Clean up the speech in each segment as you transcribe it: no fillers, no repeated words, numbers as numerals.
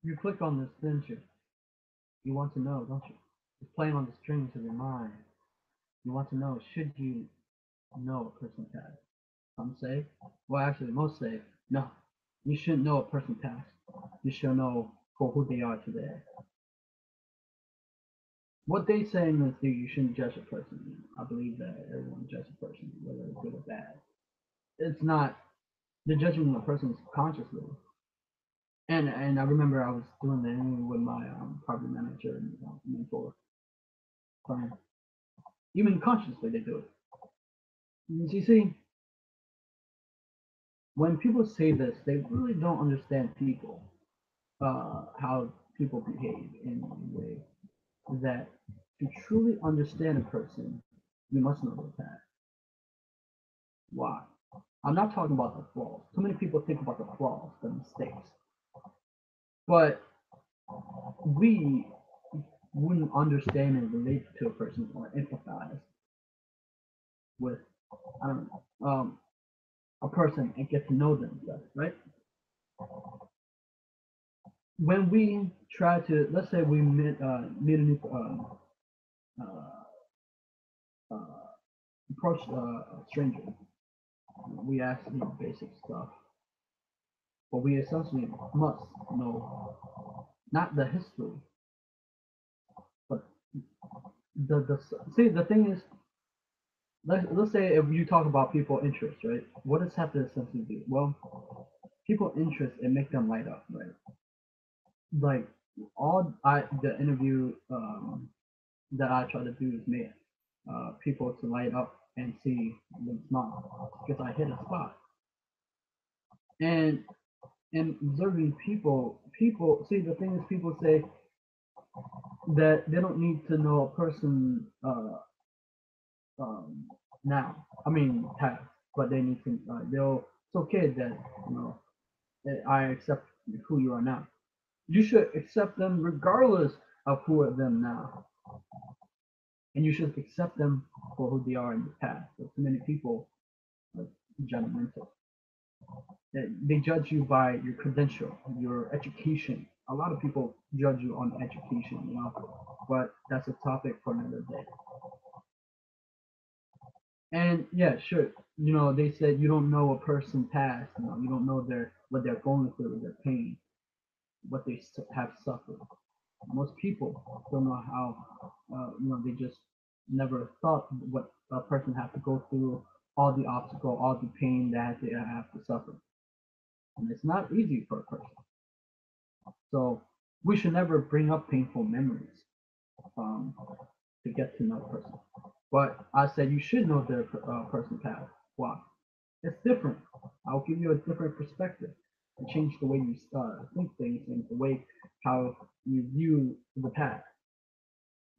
You click on this, didn't you? You want to know, don't you? It's playing on the strings of your mind. You want to know, should you know a person's past? Some say, well, actually, most say, no, you shouldn't know a person's past. You should know for who they are today. What they saying is that you shouldn't judge a person. I believe that everyone judges a person, whether it's good or bad. It's not, they're judging a person consciously. And I remember I was doing the interview with my property manager and mentor client. Even consciously, they do it. You see, when people say this, they really don't understand people, how people behave in a way that to truly understand a person, you must know their past. Why? I'm not talking about the flaws. Too many people think about the flaws, the mistakes, but we wouldn't understand and relate to a person or empathize with, I don't know, a person and get to know them better, right? When we try to, let's say we meet a new uh, uh, approach a stranger, we ask basic stuff, but we essentially must know not the history, but the see the thing is, let's say if you talk about people interest, right? What does have to essentially do? Well, people interest and make them light up, right? Like all I the interview that I try to do is make people to light up and see them smile because I hit a spot. And and observing people see the thing is people say that they don't need to know a person um, now. I mean past, but they need to. They'll. It's okay that you know I accept who you are now. You should accept them regardless of who are them now, and you should accept them for who they are in the past. But too many people are judgmental. They judge you by your credential, your education. A lot of people judge you on education, but that's a topic for another day. And yeah, sure, they said you don't know a person past, you don't know what they're going through, their pain, what they have suffered. Most people don't know how, they just never thought what a person has to go through, all the obstacle, all the pain that they have to suffer. And it's not easy for a person. So we should never bring up painful memories um, to get to know a person. But I said you should know their person past. Why? It's different. I'll give you a different perspective and change the way you think things and the way how you view the past.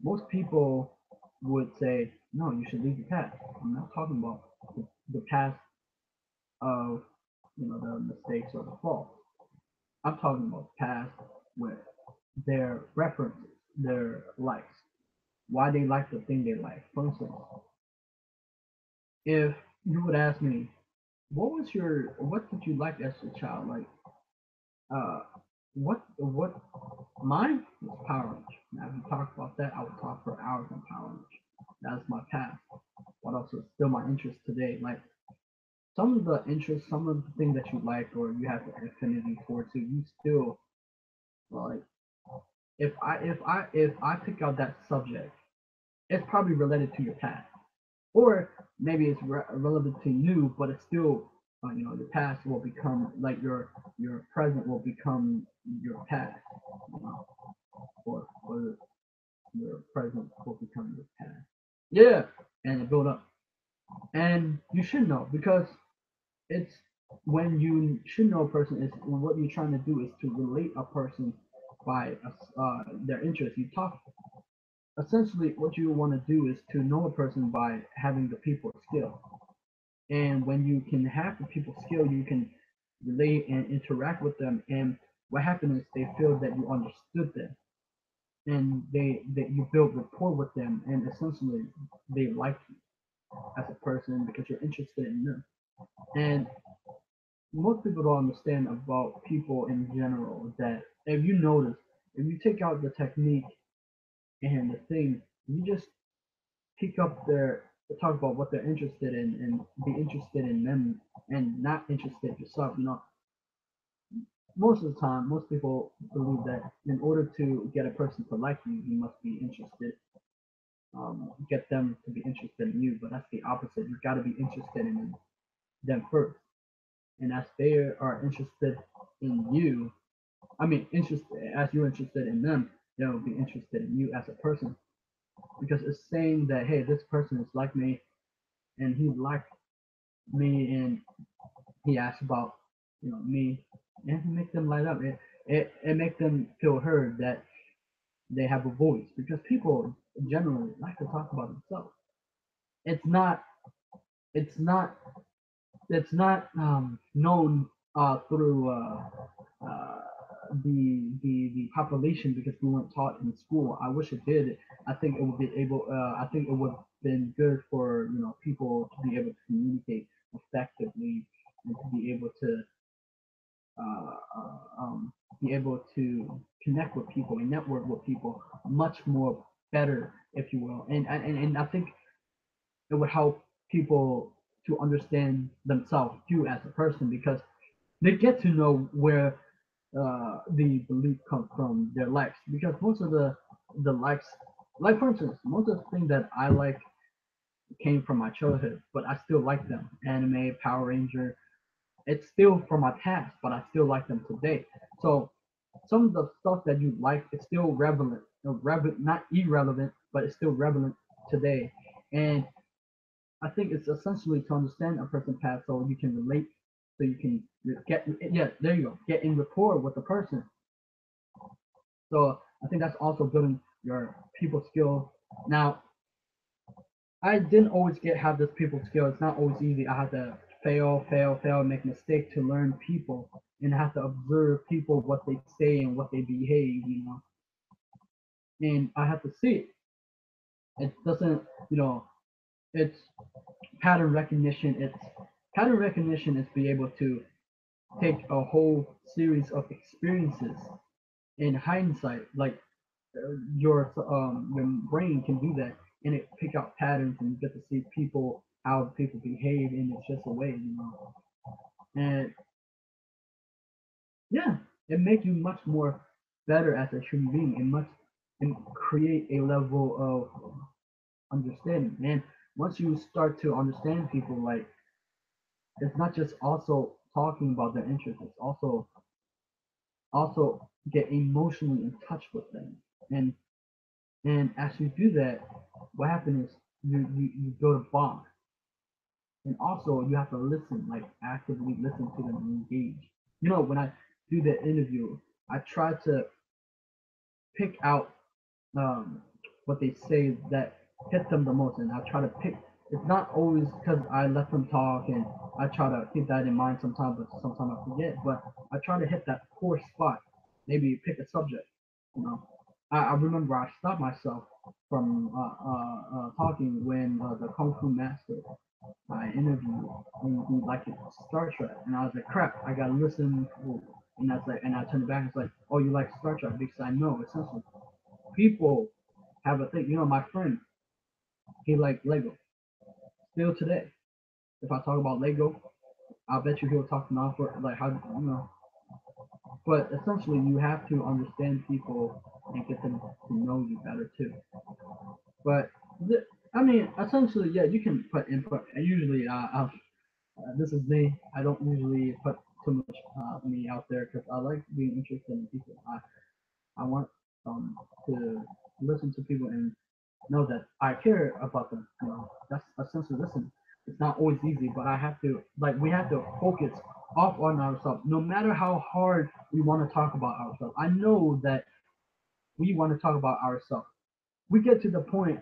Most people would say, no, you should leave the past. I'm not talking about the past of the mistakes or the faults. I'm talking about the past with their references, their likes, why they like the thing they like. For instance, if you would ask me, what did you like as a child? Like, uh, what mine was Power Rangers. Now, if you talk about that, I would talk for hours on Power Rangers. That's my past. What else is still my interest today? Like some of the interests, some of the things that you like or you have an affinity for, so you still like. If I pick out that subject, it's probably related to your past, or maybe it's relevant to you, but it's still your past will become like your present will become your past, you know, or your present will become your past. Yeah, and it build up, and you should know because it's when you should know a person is what you're trying to do is to relate a person by their interest. You talk essentially what you want to do is to know a person by having the people skill. And when you can have the people skill, you can relate and interact with them. And what happens is they feel that you understood them, and they that you build rapport with them, and essentially they like you as a person because you're interested in them. And most people don't understand about people in general that if you notice, if you take out the technique and the thing, you just pick up their talk about what they're interested in and be interested in them and not interested yourself. Most of the time, most people believe that in order to get a person to like you, you must be interested, get them to be interested in you. But that's the opposite. You've got to be interested in them first. And as they are interested in you, I mean, interested as you're interested in them, they'll be interested in you as a person because it's saying that hey, this person is like me, and he liked me, and he asked about me, and it make them light up. It make them feel heard that they have a voice because people generally like to talk about themselves. It's not it's not it's not known through uh, the population because we weren't taught in school. I wish it did. I think it would be able. I think it would have been good for people to be able to communicate effectively and to uh, uh, um, be able to connect with people and network with people much more better, if you will. And I think it would help people to understand themselves too as a person because they get to know where the belief comes from their likes because most of the likes, like for instance, most of the things that I like came from my childhood, but I still like them. Anime, Power Ranger, it's still from my past, but I still like them today. So some of the stuff that you like is still relevant, not irrelevant, but it's still relevant today. And I think it's essentially to understand a person's past so you can relate, so you can get, yeah, there you go, get in rapport with the person. So I think that's also building your people skill. Now, I didn't always have this people skill. It's not always easy. I had to fail, make mistakes to learn people, and I have to observe people what they say and what they behave. And I have to see it. It doesn't, it's pattern recognition. It's pattern recognition is be able to take a whole series of experiences in hindsight, like your brain can do that, and it pick out patterns, and you get to see people how people behave, and it's just a way. And yeah, it makes you much more better as a human being, and create a level of understanding. And once you start to understand people, like it's not just also talking about their interests, it's also get emotionally in touch with them. And as you do that, what happens is you go to bond. And also you have to listen, like actively listen to them and engage. When I do the interview, I try to pick out what they say that hit them the most, and I try to pick. It's not always because I let them talk, and I try to keep that in mind sometimes, but sometimes I forget. But I try to hit that core spot. Maybe pick a subject. You know, I remember I stopped myself from talking when the Kung Fu Master I interviewed and he liked it Star Trek, and I was like, crap, I gotta listen. And that's like, and I turned back and it's like, oh, you like Star Trek because I know essentially people have a thing. My friend, he liked Lego. Still today, if I talk about Lego, I bet you he'll talk now for like how. But essentially, you have to understand people and get them to know you better too. But I mean, essentially, yeah, you can put input. And usually, this is me. I don't usually put too much me out there because I like being interested in people. I want to listen to people and know that I care about them. That's essentially listen. It's not always easy, but I have to we have to focus off on ourselves. No matter how hard we want to talk about ourselves, I know that we want to talk about ourselves. We get to the point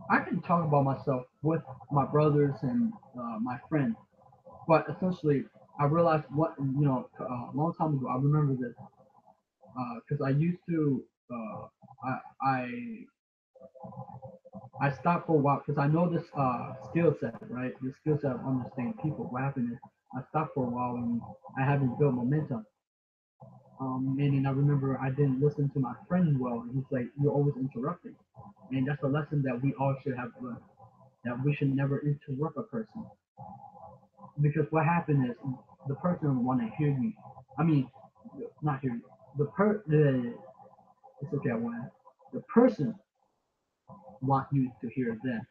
I can talk about myself with my brothers and my friends, but essentially I realized what a long time ago. I remember this because I used to I stopped for a while because I know this skill set, right? This skill set of understanding people. What happened is I stopped for a while and I haven't built momentum. And then I remember I didn't listen to my friend well, and he's like, "You're always interrupting," and that's a lesson that we all should have learned. That we should never interrupt a person, because what happened is the person want to hear you. I mean, not hear you. The it's okay. I want the person want you to hear them.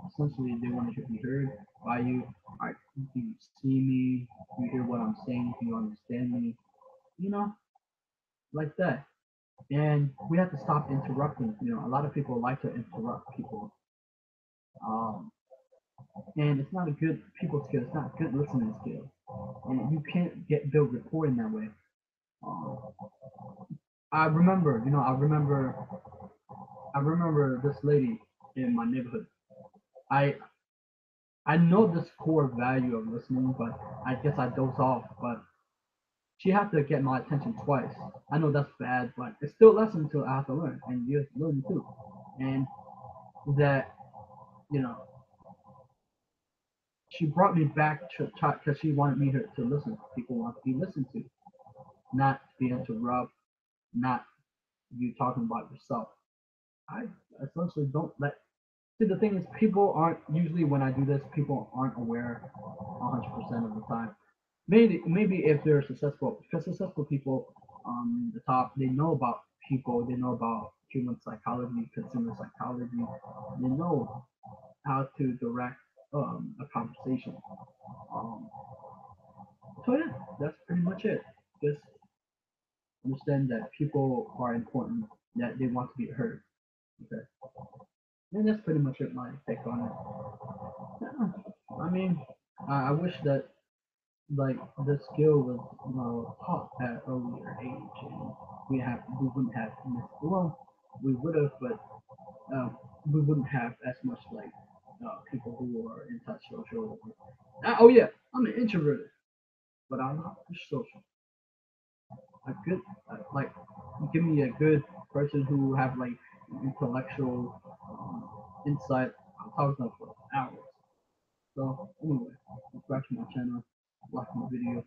Essentially, they want to be heard by you. All right, do you see me? Do you hear what I'm saying? Do you understand me? You know, like that. And we have to stop interrupting. A lot of people like to interrupt people, um, and it's not a good people skill. It's not a good listening skill, and you can't get build rapport in that way. Um, I remember, I remember this lady in my neighborhood. I I know this core value of listening, but I guess I doze off. But she had to get my attention twice. I know that's bad, but it's still a lesson to I have to learn, and you have to learn too. And that you know, she brought me back to because she wanted me to listen. People want to be listened to, not to be interrupted, not you talking about yourself. I essentially don't let. See, the thing is, people aren't usually when I do this, people aren't aware 100% of the time. Maybe if they're successful, because successful people on the top, they know about people, they know about human psychology, consumer psychology, they know how to direct a conversation. Um, so yeah, that's pretty much it. Just understand that people are important, that they want to be heard. Okay, and that's pretty much it. My take on it. Yeah. I mean, I wish that like the skill was taught at earlier age, and we wouldn't have missed. Well, we would have, but uh, we wouldn't have as much like people who are antisocial. Oh yeah, I'm an introvert, but I'm not social. A good like give me a good person who have like intellectual insight. I'm talking about for hours. So anyway, subscribe to my channel, watch my video.